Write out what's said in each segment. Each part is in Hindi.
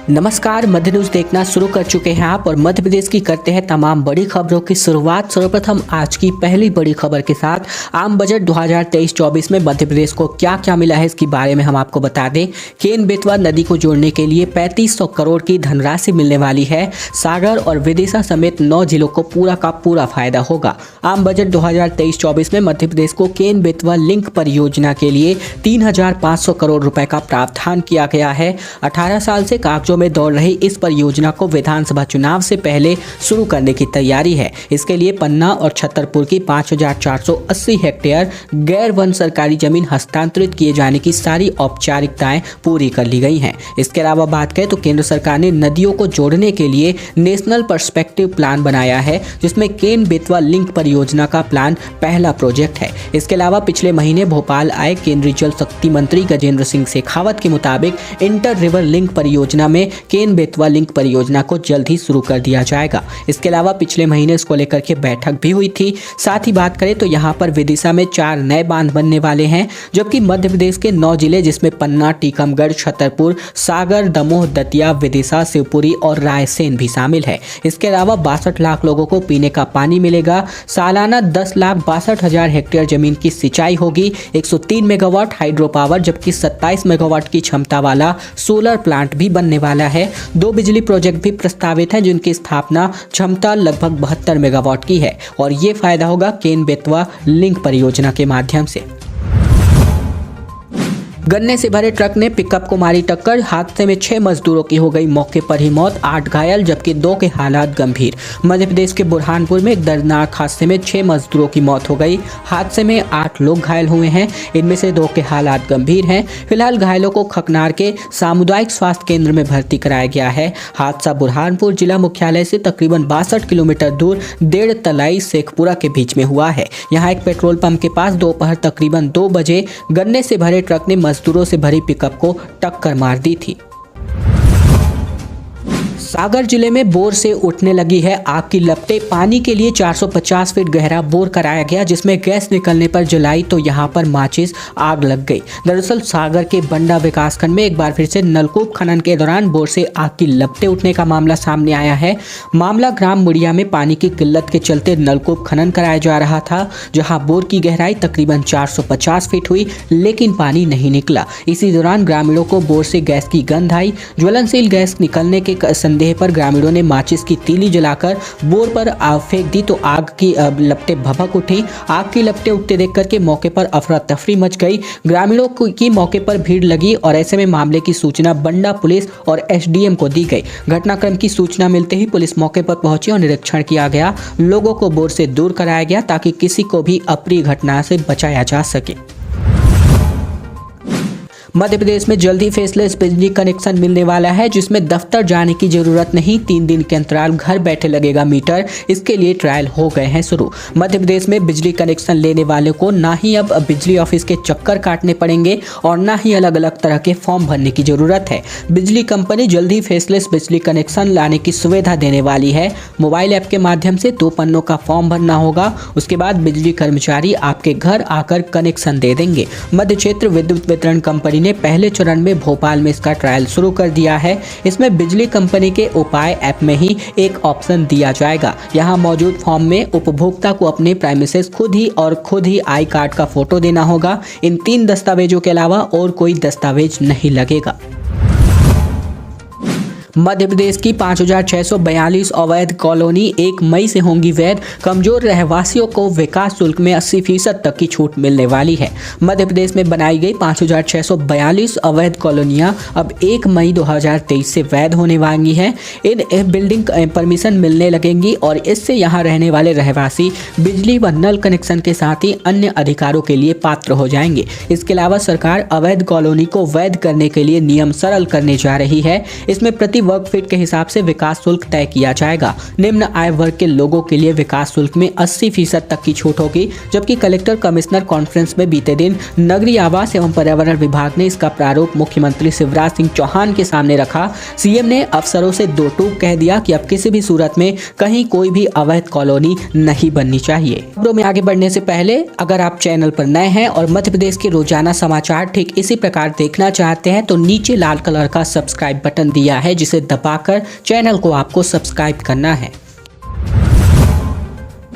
नमस्कार, मध्य न्यूज देखना शुरू कर चुके हैं आप और मध्य प्रदेश की करते हैं तमाम बड़ी खबरों की शुरुआत। सर्वप्रथम आज की पहली बड़ी खबर के साथ आम बजट 2023-24 में मध्य प्रदेश को क्या क्या मिला है इसके बारे में हम आपको बता दें। केन बेतवा नदी को जोड़ने के लिए 3500 करोड़ की धनराशि मिलने वाली है। सागर और विदिशा समेत 9 जिलों को पूरा का पूरा फायदा होगा। आम बजट 2023-24 में मध्य प्रदेश को केन बेतवा लिंक परियोजना के लिए 3500 करोड़ रुपए का प्रावधान किया गया है। 18 साल से कागजों में दौड़ रही इस परियोजना को विधानसभा चुनाव से पहले शुरू करने की तैयारी है। इसके लिए पन्ना और छतरपुर की 5480 हेक्टेयर गैर वन सरकारी जमीन हस्तांतरित किए जाने की सारी औपचारिकताएं पूरी कर ली गई हैं। इसके अलावा बात करें तो केंद्र सरकार ने नदियों को जोड़ने के लिए नेशनल पर्सपेक्टिव प्लान बनाया है, जिसमें केन बेतवा लिंक परियोजना का प्लान पहला प्रोजेक्ट है। इसके अलावा पिछले महीने भोपाल आए केंद्रीय जल शक्ति मंत्री गजेंद्र सिंह शेखावत के मुताबिक इंटर रिवर लिंक परियोजना में केन बेतवा लिंक परियोजना को जल्द ही शुरू कर दिया जाएगा। इसके अलावा पिछले महीने इसको लेकर के बैठक भी हुई थी। साथ ही बात करें तो यहाँ पर विदिशा में 4 नए बांध बनने वाले हैं, जबकि मध्य प्रदेश के 9 जिले जिसमें पन्ना, टीकमगढ़, छतरपुर, सागर, दमोह, दतिया, विदिशा, शिवपुरी और रायसेन भी शामिल है। इसके अलावा 62 लाख लोगों को पीने का पानी मिलेगा। सालाना 10,62,000 हेक्टेयर जमीन की सिंचाई होगी। 103 मेगावाट हाइड्रो पावर जबकि 27 मेगावाट की क्षमता वाला सोलर प्लांट भी बनने वाला है। 2 बिजली प्रोजेक्ट भी प्रस्तावित हैं, जिनकी स्थापना क्षमता लगभग 72 मेगावाट की है और ये फायदा होगा केन बेतवा लिंक परियोजना के माध्यम से। गन्ने से भरे ट्रक ने पिकअप को मारी टक्कर। हादसे में 6 मजदूरों की हो गई मौके पर ही मौत, 8 घायल जबकि 2 के हालात गंभीर। मध्य प्रदेश के बुरहानपुर में एक दर्दनाक हादसे में 6 मजदूरों की मौत हो गई। हादसे में 8 लोग घायल हुए हैं, इनमें से 2 के हालात गंभीर हैं। फिलहाल घायलों को खकनार के सामुदायिक स्वास्थ्य केंद्र में भर्ती कराया गया है। हादसा बुरहानपुर जिला मुख्यालय से तकरीबन 62 किलोमीटर दूर डेढ़ तलाई शेखपुरा के बीच में हुआ है। यहाँ एक पेट्रोल पंप के पास दोपहर तकरीबन 2 बजे गन्ने से भरे ट्रक ने मजदूरों से भरी पिकअप को टक्कर मार दी थी। सागर जिले में बोर से उठने लगी है आग की लपटें। पानी के लिए 450 फीट गहरा बोर कराया गया, जिसमें गैस निकलने पर जलाई तो यहां पर माचिस आग लग गई। दरअसल सागर के बंडा विकासखंड में एक बार फिर से नलकूप खनन के दौरान बोर से आग की लपटें उठने का मामला सामने आया है। मामला ग्राम मुड़िया में पानी की किल्लत के चलते नलकूप खनन कराया जा रहा था, जहाँ बोर की गहराई तकरीबन 450 फीट हुई लेकिन पानी नहीं निकला। इसी दौरान ग्रामीणों को बोर से गैस की गंध आई। ज्वलनशील गैस निकलने के संदेह पर ग्रामीणों ने माचिस की तीली जलाकर बोर पर आग फेंक दी तो आग की लपटें भभक उठी। आग की लपटें उठते देख करके मौके पर अफरा तफरी मच गई। ग्रामीणों की मौके पर भीड़ लगी और ऐसे में मामले की सूचना बंडा पुलिस और एसडीएम को दी गई। घटनाक्रम की सूचना मिलते ही पुलिस मौके पर पहुंची और निरीक्षण किया गया। लोगों को बोर से दूर कराया गया ताकि किसी को भी अप्रिय घटना से बचाया जा सके। मध्य प्रदेश में जल्द ही फेसलेस बिजली कनेक्शन मिलने वाला है, जिसमें दफ्तर जाने की जरूरत नहीं। 3 दिन के अंतराल घर बैठे लगेगा मीटर। इसके लिए ट्रायल हो गए हैं शुरू। मध्य प्रदेश में बिजली कनेक्शन लेने वालों को ना ही अब बिजली ऑफिस के चक्कर काटने पड़ेंगे और ना ही अलग अलग तरह के फॉर्म भरने की जरूरत है। बिजली कंपनी जल्द ही फेसलेस बिजली कनेक्शन लाने की सुविधा देने वाली है। मोबाइल ऐप के माध्यम से 2 पन्नों का फॉर्म भरना होगा। उसके बाद बिजली कर्मचारी आपके घर आकर कनेक्शन दे देंगे। मध्य क्षेत्र विद्युत वितरण कंपनी ने पहले चरण में भोपाल में इसका ट्रायल शुरू कर दिया है। इसमें बिजली कंपनी के उपाय ऐप में ही एक ऑप्शन दिया जाएगा। यहां मौजूद फॉर्म में उपभोक्ता को अपने प्राइमिसेस खुद ही आई कार्ड का फोटो देना होगा। इन 3 दस्तावेजों के अलावा और कोई दस्तावेज नहीं लगेगा। मध्य प्रदेश की 5642 अवैध कॉलोनी 1 मई से होंगी वैध। कमजोर रहवासियों को विकास शुल्क में 80% तक की छूट मिलने वाली है। मध्य प्रदेश में बनाई गई 5642 अवैध कॉलोनियां अब 1 मई 2023 से वैध होने वाली हैं। इन बिल्डिंग परमिशन मिलने लगेंगी और इससे यहां रहने वाले रहवासी बिजली व नल कनेक्शन के साथ ही अन्य अधिकारों के लिए पात्र हो जाएंगे। इसके अलावा सरकार अवैध कॉलोनी को वैध करने के लिए नियम सरल करने जा रही है। इसमें प्रति वर्ग फीट के हिसाब से विकास शुल्क तय किया जाएगा। निम्न आय वर्ग के लोगों के लिए विकास शुल्क में 80% तक की छूट होगी, जबकि कलेक्टर कमिश्नर कॉन्फ्रेंस में बीते दिन नगरीय आवास एवं पर्यावरण विभाग ने इसका प्रारूप मुख्यमंत्री शिवराज सिंह चौहान के सामने रखा। सीएम ने अफसरों से 2 टूक कह दिया कि अब किसी भी सूरत में कहीं कोई भी अवैध कॉलोनी नहीं बननी चाहिए। खबरों में आगे बढ़ने से पहले अगर आप चैनल पर नए हैं और मध्य प्रदेश के रोजाना समाचार ठीक इसी प्रकार देखना चाहते हैं तो नीचे लाल कलर का सब्सक्राइब बटन दिया है, जिसे से दबाकर चैनल को आपको सब्सक्राइब करना है।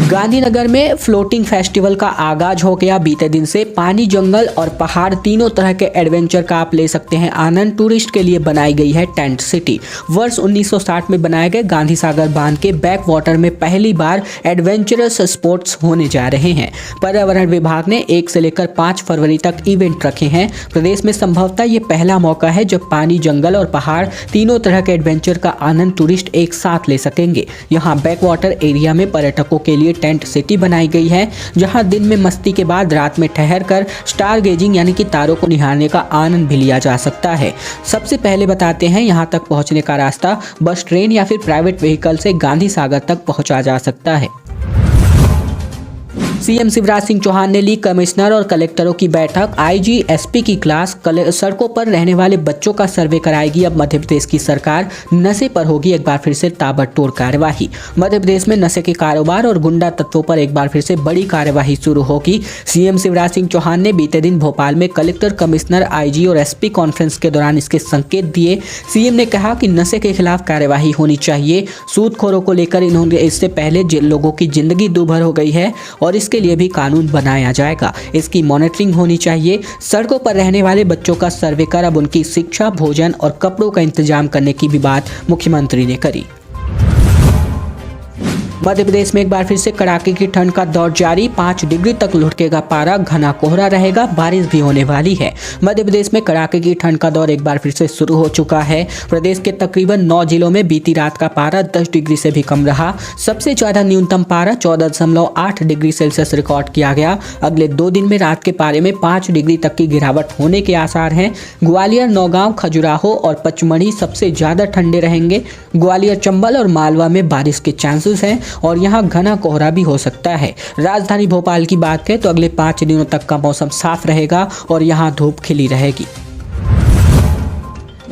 गांधीनगर में फ्लोटिंग फेस्टिवल का आगाज हो गया। बीते दिन से पानी, जंगल और पहाड़ तीनों तरह के एडवेंचर का आप ले सकते हैं आनंद। टूरिस्ट के लिए बनाई गई है टेंट सिटी। वर्ष 1960 में बनाए गए गांधी सागर बांध के बैक वाटर में पहली बार एडवेंचरस स्पोर्ट्स होने जा रहे हैं। पर्यावरण विभाग ने 1 से लेकर 5 फरवरी तक इवेंट रखे हैं। प्रदेश में संभवतः ये पहला मौका है जब पानी, जंगल और पहाड़ तीनों तरह के एडवेंचर का आनंद टूरिस्ट एक साथ ले सकेंगे। यहाँ बैक वाटर एरिया में पर्यटकों के लिए टेंट सिटी बनाई गई है, जहां दिन में मस्ती के बाद रात में ठहर कर स्टार गेजिंग यानी कि तारों को निहारने का आनंद भी लिया जा सकता है। सबसे पहले बताते हैं यहां तक पहुंचने का रास्ता बस, ट्रेन या फिर प्राइवेट व्हीकल से गांधी सागर तक पहुंचा जा सकता है। सीएम शिवराज सिंह चौहान ने ली कमिश्नर और कलेक्टरों की बैठक। आईजी, एसपी की क्लास। सड़कों पर रहने वाले बच्चों का सर्वे कराएगी अब मध्य प्रदेश की सरकार। नशे पर होगी एक बार फिर से ताबड़तोड़ कार्यवाही। मध्य प्रदेश में नशे के कारोबार और गुंडा तत्वों पर एक बार फिर से बड़ी कार्यवाही शुरू होगी। सीएम शिवराज सिंह चौहान ने बीते दिन भोपाल में कलेक्टर, कमिश्नर, आईजी और एसपी कॉन्फ्रेंस के दौरान इसके संकेत दिए। सीएम ने कहा कि नशे के खिलाफ कार्यवाही होनी चाहिए। सूदखोरों को लेकर इन्होंने इससे पहले जिन लोगों की जिंदगी दूभर हो गई है और इसके लिए भी कानून बनाया जाएगा। इसकी मॉनिटरिंग होनी चाहिए। सड़कों पर रहने वाले बच्चों का सर्वे कर अब उनकी शिक्षा, भोजन और कपड़ों का इंतजाम करने की भी बात मुख्यमंत्री ने करी। मध्य प्रदेश में एक बार फिर से कड़ाके की ठंड का दौर जारी। 5 डिग्री तक लुढ़केगा पारा, घना कोहरा रहेगा, बारिश भी होने वाली है। मध्य प्रदेश में कड़ाके की ठंड का दौर एक बार फिर से शुरू हो चुका है। प्रदेश के तकरीबन 9 जिलों में बीती रात का पारा 10 डिग्री से भी कम रहा। सबसे ज्यादा न्यूनतम पारा 14.8 डिग्री सेल्सियस रिकॉर्ड किया गया। अगले 2 दिन में रात के पारे में 5 डिग्री तक की गिरावट होने के आसार हैं। ग्वालियर, नौगांव, खजुराहो और पचमढ़ी सबसे ज्यादा ठंडे रहेंगे। ग्वालियर, चंबल और मालवा में बारिश के चांसेस हैं और यहाँ घना कोहरा भी हो सकता है। राजधानी भोपाल की बात करें तो अगले 5 दिनों तक का मौसम साफ रहेगा और यहाँ धूप खिली रहेगी।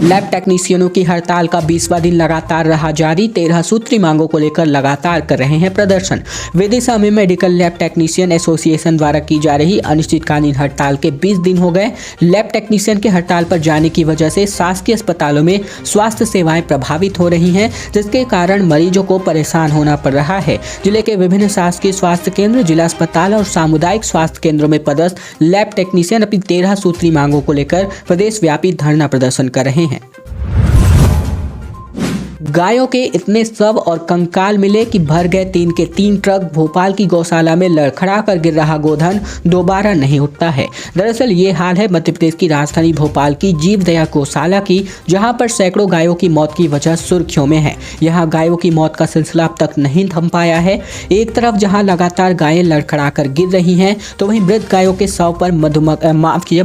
लैब टेक्नीशियनों की हड़ताल का 20वां दिन लगातार रहा जारी। 13 सूत्री मांगों को लेकर लगातार कर रहे हैं प्रदर्शन। विदिशा में मेडिकल लैब टेक्नीशियन एसोसिएशन द्वारा की जा रही अनिश्चितकालीन हड़ताल के 20 दिन हो गए। लैब टेक्नीशियन के हड़ताल पर जाने की वजह से शासकीय अस्पतालों में स्वास्थ्य सेवाएं प्रभावित हो रही हैं, जिसके कारण मरीजों को परेशान होना पड़ रहा है। जिले के विभिन्न शासकीय स्वास्थ्य केंद्र, जिला अस्पताल और सामुदायिक स्वास्थ्य केंद्रों में पदस्थ लैब टेक्नीशियन अपनी 13 सूत्री मांगों को लेकर प्रदेश व्यापी धरना प्रदर्शन कर रहे हैं। गायों के इतने शव और कंकाल मिले कि भर गए 3 के 3 ट्रक। भोपाल की गौशाला में लड़खड़ा कर गिर रहा गोधन दोबारा नहीं उठता है। दरअसल ये हाल है मध्य प्रदेश की राजधानी भोपाल की जीवदया गौशाला की, जहां पर सैकड़ों गायों की मौत की वजह सुर्खियों में है। यहां गायों की मौत का सिलसिला अब तक नहीं थम पाया है। एक तरफ जहां लगातार गायें लड़खड़ा कर गिर रही हैं, तो वहीं मृत गायों के शव पर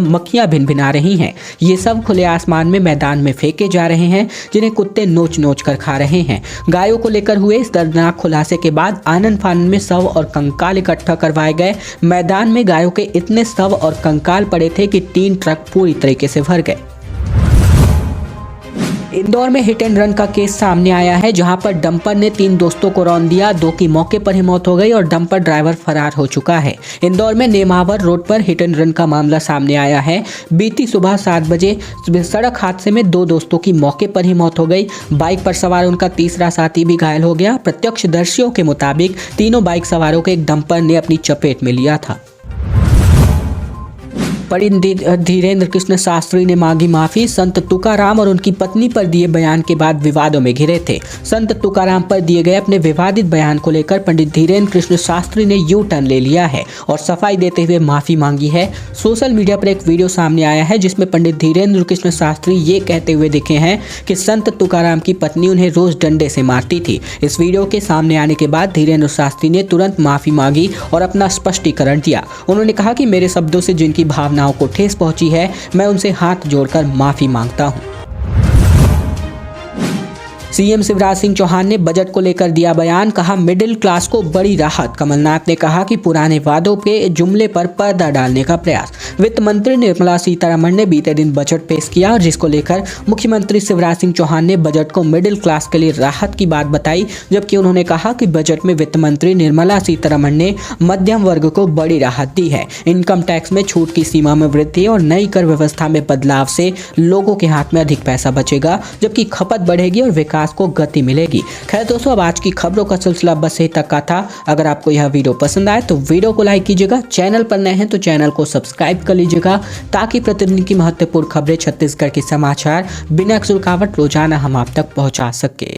मक्खियां भिनभिना रही हैं। ये सब खुले आसमान में मैदान में फेंके जा रहे हैं, जिन्हें कुत्ते नोच नोच कर खा रहे हैं। गायों को लेकर हुए इस दर्दनाक खुलासे के बाद आनन फानन में शव और कंकाल इकट्ठा करवाए गए। मैदान में गायों के इतने शव और कंकाल पड़े थे कि 3 ट्रक पूरी तरीके से भर गए। इंदौर में हिट एंड रन का केस सामने आया है, जहां पर डंपर ने 3 दोस्तों को रौंद दिया। 2 की मौके पर ही मौत हो गई और डंपर ड्राइवर फरार हो चुका है। इंदौर में नेमावर रोड पर हिट एंड रन का मामला सामने आया है। बीती सुबह 7 बजे सड़क हादसे में 2 दोस्तों की मौके पर ही मौत हो गई। बाइक पर सवार उनका तीसरा साथी भी घायल हो गया। प्रत्यक्षदर्शियों के मुताबिक तीनों बाइक सवारों को एक डंपर ने अपनी चपेट में लिया था। पंडित धीरेन्द्र कृष्ण शास्त्री ने मांगी माफी। संत तुकाराम और उनकी पत्नी पर दिए बयान के बाद विवादों में घिरे थे। संत तुकाराम पर दिए गए अपने विवादित बयान को लेकर पंडित धीरेन्द्र कृष्ण शास्त्री ने यू टर्न ले लिया है और सफाई देते हुए माफी मांगी है। सोशल मीडिया पर एक वीडियो सामने आया है, जिसमें पंडित धीरेन्द्र कृष्ण शास्त्री ये कहते हुए दिखे हैं कि संत तुकाराम की पत्नी उन्हें रोज डंडे से मारती थी। इस वीडियो के सामने आने के बाद धीरेन्द्र शास्त्री ने तुरंत माफी मांगी और अपना स्पष्टीकरण दिया। उन्होंने कहा कि मेरे शब्दों से जिनकी भावनाओं को ठेस पहुंची है, मैं उनसे हाथ जोड़कर माफी मांगता हूं। सीएम शिवराज सिंह चौहान ने बजट को लेकर दिया बयान, कहा मिडिल क्लास को बड़ी राहत। कमलनाथ ने कहा कि पुराने वादों के जुमले पर पर्दा डालने का प्रयास। वित्त मंत्री निर्मला सीतारमण ने बीते दिन बजट पेश किया और जिसको लेकर मुख्यमंत्री शिवराज सिंह चौहान ने बजट को मिडिल क्लास के लिए राहत की बात बताई, जबकि उन्होंने कहा कि बजट में वित्त मंत्री निर्मला सीतारमण ने मध्यम वर्ग को बड़ी राहत दी है। इनकम टैक्स में छूट की सीमा में वृद्धि और नई कर व्यवस्था में बदलाव से लोगों के हाथ में अधिक पैसा बचेगा, जबकि खपत बढ़ेगी और विकास को गति मिलेगी। खैर दोस्तों, अब आज की खबरों का सिलसिला बस यहीं तक का था। अगर आपको यह वीडियो पसंद आए तो वीडियो को लाइक कीजिएगा, चैनल पर नए हैं तो चैनल को सब्सक्राइब कर लीजिएगा, ताकि प्रतिदिन की महत्वपूर्ण खबरें, छत्तीसगढ़ के समाचार बिना रुकावट रोजाना हम आप तक पहुंचा सके।